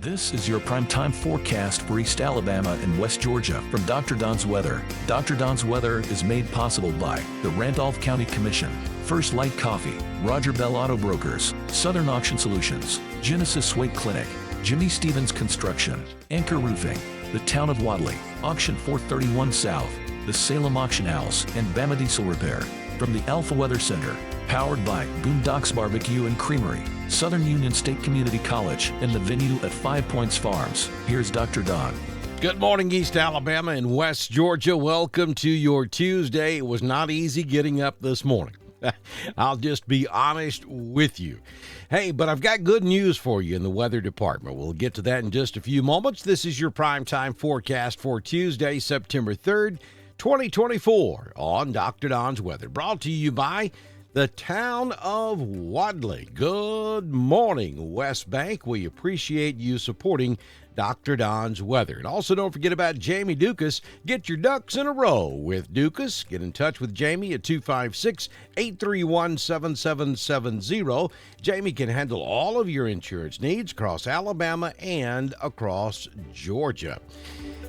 This is your primetime forecast for East Alabama and West Georgia from Dr. Don's Weather. Dr. Don's Weather is made possible by the Randolph County Commission, First Light Coffee, Roger Bell Auto Brokers, Southern Auction Solutions, Genesis Wake Clinic, Jimmy Stevens Construction, Anchor Roofing, the Town of Wadley, Auction 431 South, the Salem Auction House, and Bama Diesel Repair. From the Alpha Weather Center, powered by Boondocks Barbecue and Creamery, Southern Union State Community College, and the venue at 5 Points Farms. Here's Dr. Don. Good morning, East Alabama and West Georgia. Welcome to your Tuesday. It was not easy getting up this morning. I'll just be honest with you. Hey, but I've got good news for you in the weather department. We'll get to that in just a few moments. This is your primetime forecast for Tuesday, September 3rd, 2024 on Dr. Don's Weather. Brought to you by the Town of Wadley. Good morning, West Bank. We appreciate you supporting Dr. Don's Weather. And also don't forget about Jamie Dukas. Get your ducks in a row with Dukas. Get in touch with Jamie at 256-831-7770. Jamie can handle all of your insurance needs across Alabama and across Georgia.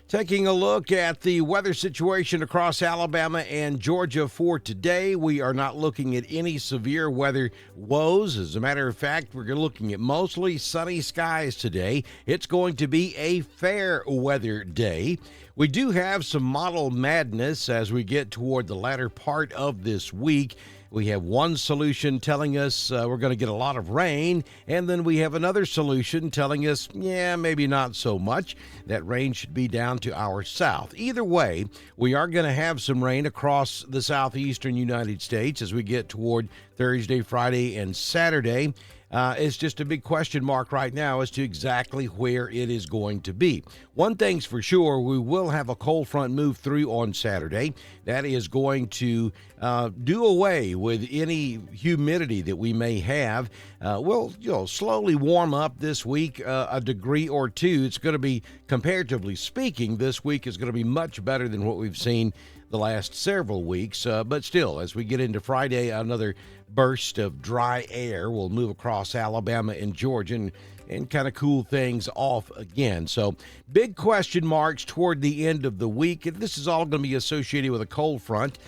Taking a look at the weather situation across Alabama and Georgia for today, we are not looking at any severe weather woes. As a matter of fact, we're looking at mostly sunny skies today. It's going to be a fair weather day. We do have some model madness as we get toward the latter part of this week. We have one solution telling us we're going to get a lot of rain, and then we have another solution telling us, maybe not so much. That rain should be down to our south. Either way, we are going to have some rain across the southeastern United States as we get toward Thursday, Friday, and Saturday. It's just a big question mark right now as to exactly where it is going to be. One thing's for sure, we will have a cold front move through on Saturday. That is going to do away with any humidity that we may have. We'll slowly warm up this week a degree or two. It's going to be, comparatively speaking, this week is going to be much better than what we've seen the last several weeks, but still, as we get into Friday, another burst of dry air will move across Alabama and Georgia and kind of cool things off again. So big question marks toward the end of the week. This is all going to be associated with a cold front.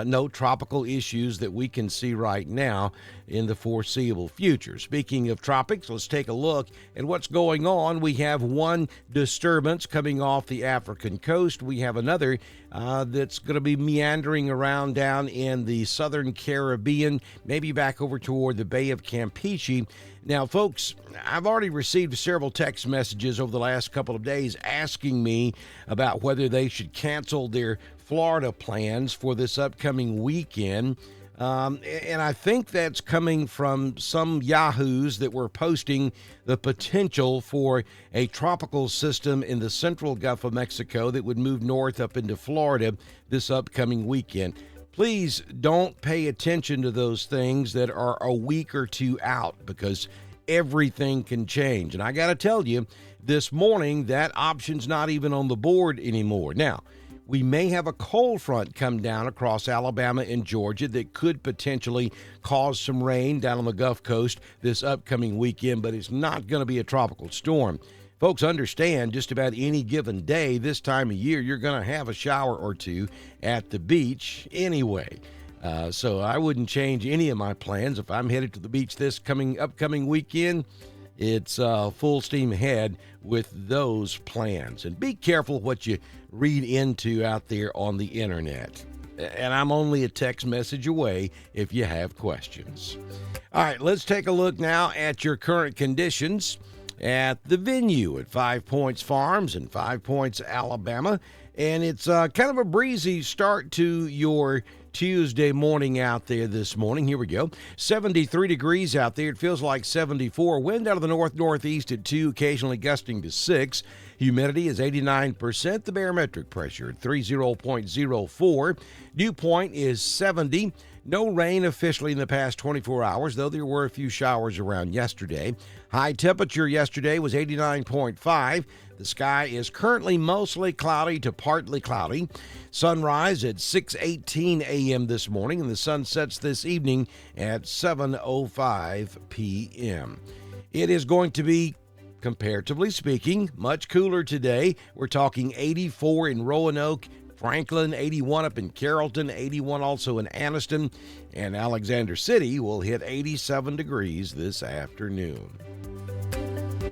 No tropical issues that we can see right now in the foreseeable future. Speaking of tropics, let's take a look at what's going on. We have one disturbance coming off the African coast. We have another that's going to be meandering around down in the southern Caribbean, maybe back over toward the Bay of Campeche. Now, folks, I've already received several text messages over the last couple of days asking me about whether they should cancel their Florida plans for this upcoming weekend. And I think that's coming from some yahoos that were posting the potential for a tropical system in the central Gulf of Mexico that would move north up into Florida this upcoming weekend. Please don't pay attention to those things that are a week or two out because everything can change. And I got to tell you, this morning, that option's not even on the board anymore. Now, we may have a cold front come down across Alabama and Georgia that could potentially cause some rain down on the Gulf Coast this upcoming weekend, but it's not going to be a tropical storm. Folks, understand just about any given day this time of year, you're going to have a shower or two at the beach anyway. So I wouldn't change any of my plans. If I'm headed to the beach this upcoming weekend, it's full steam ahead with those plans. And be careful what you read into out there on the internet. And I'm only a text message away if you have questions. All right, let's take a look now at your current conditions at the venue at 5 Points Farms in 5 Points, Alabama. And it's kind of a breezy start to your Tuesday morning out there this morning. Here we go. 73 degrees out there. It feels like 74. Wind out of the north-northeast at 2, occasionally gusting to 6. Humidity is 89%. The barometric pressure at 30.04. Dew point is 70. No rain officially in the past 24 hours, though there were a few showers around yesterday. High temperature yesterday was 89.5. The sky is currently mostly cloudy to partly cloudy. Sunrise at 6:18 a.m. this morning, and the sun sets this evening at 7:05 p.m. It is going to be comparatively speaking, much cooler today. We're talking 84 in Roanoke, Franklin, 81 up in Carrollton, 81 also in Anniston, and Alexander City will hit 87 degrees this afternoon.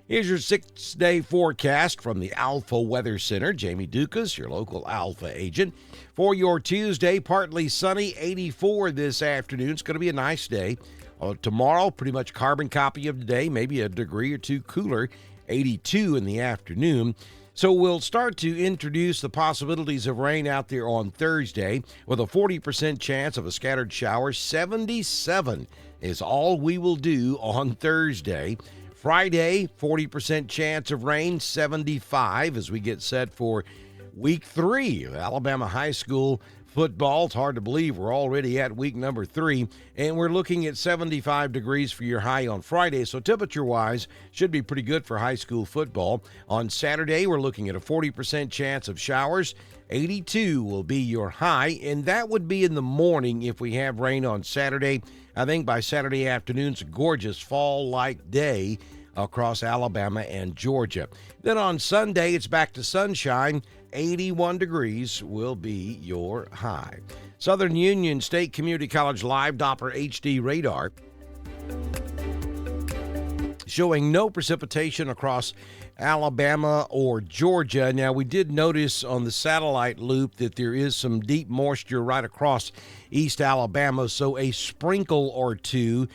Here's your 6-day forecast from the Alpha Weather Center. Jamie Dukas, your local Alpha agent. For your Tuesday, partly sunny, 84 this afternoon. It's going to be a nice day. Tomorrow, pretty much carbon copy of today, maybe a degree or two cooler, 82 in the afternoon. So we'll start to introduce the possibilities of rain out there on Thursday with a 40% chance of a scattered shower. 77 is all we will do on Thursday. Friday, 40% chance of rain, 75 as we get set for week 3 of Alabama high school football. It's hard to believe we're already at week number 3, and we're looking at 75 degrees for your high on Friday, so temperature-wise should be pretty good for high school football. On Saturday, we're looking at a 40% chance of showers. 82 will be your high, and that would be in the morning if we have rain on Saturday. I think by Saturday afternoon, it's a gorgeous fall-like day across Alabama and Georgia. Then on Sunday, it's back to sunshine. 81 degrees will be your high. Southern Union State Community College live Doppler HD radar showing no precipitation across Alabama or Georgia. Now, we did notice on the satellite loop that there is some deep moisture right across East Alabama, so a sprinkle or two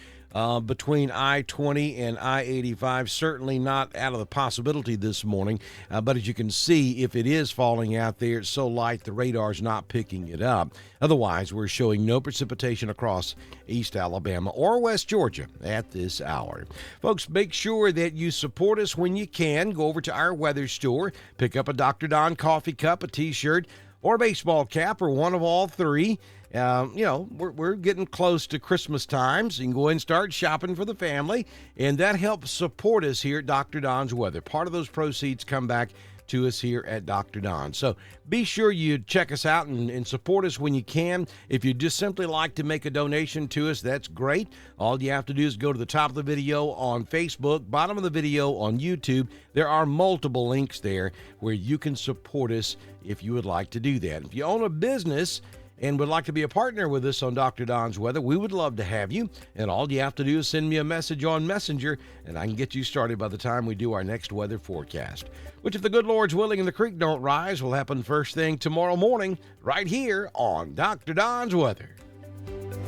between I-20 and I-85, certainly not out of the possibility this morning. But as you can see, if it is falling out there, it's so light the radar's not picking it up. Otherwise, we're showing no precipitation across East Alabama or West Georgia at this hour. Folks, make sure that you support us when you can. Go over to our weather store, pick up a Dr. Don coffee cup, a T-shirt, or a baseball cap, or one of all three. We're getting close to Christmas time, so you can go ahead and start shopping for the family, and that helps support us here at Dr. Don's Weather. Part of those proceeds come back to us here at Dr. Don. So be sure you check us out and support us when you can. If you just simply like to make a donation to us, that's great. All you have to do is go to the top of the video on Facebook, bottom of the video on YouTube. There are multiple links there where you can support us if you would like to do that. If you own a business and would like to be a partner with us on Dr. Don's Weather, we would love to have you. And all you have to do is send me a message on Messenger, and I can get you started by the time we do our next weather forecast, which, if the good Lord's willing and the creek don't rise, will happen first thing tomorrow morning right here on Dr. Don's Weather.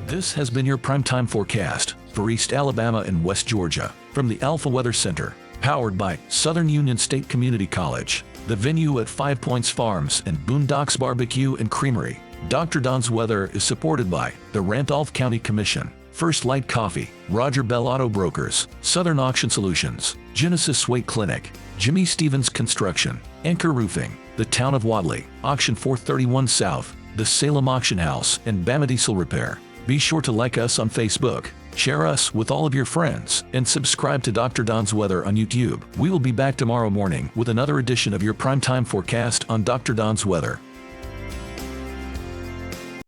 This has been your primetime forecast for East Alabama and West Georgia from the Alpha Weather Center, powered by Southern Union State Community College, the venue at 5 Points Farms and Boondocks Barbecue and Creamery. Dr. Don's Weather is supported by the Randolph County Commission, First Light Coffee, Roger Bell Auto Brokers, Southern Auction Solutions, Genesis Weight Clinic, Jimmy Stevens Construction, Anchor Roofing, the Town of Wadley, Auction 431 South, the Salem Auction House, and Bama Diesel Repair. Be sure to like us on Facebook, share us with all of your friends, and subscribe to Dr. Don's Weather on YouTube. We will be back tomorrow morning with another edition of your primetime forecast on Dr. Don's Weather.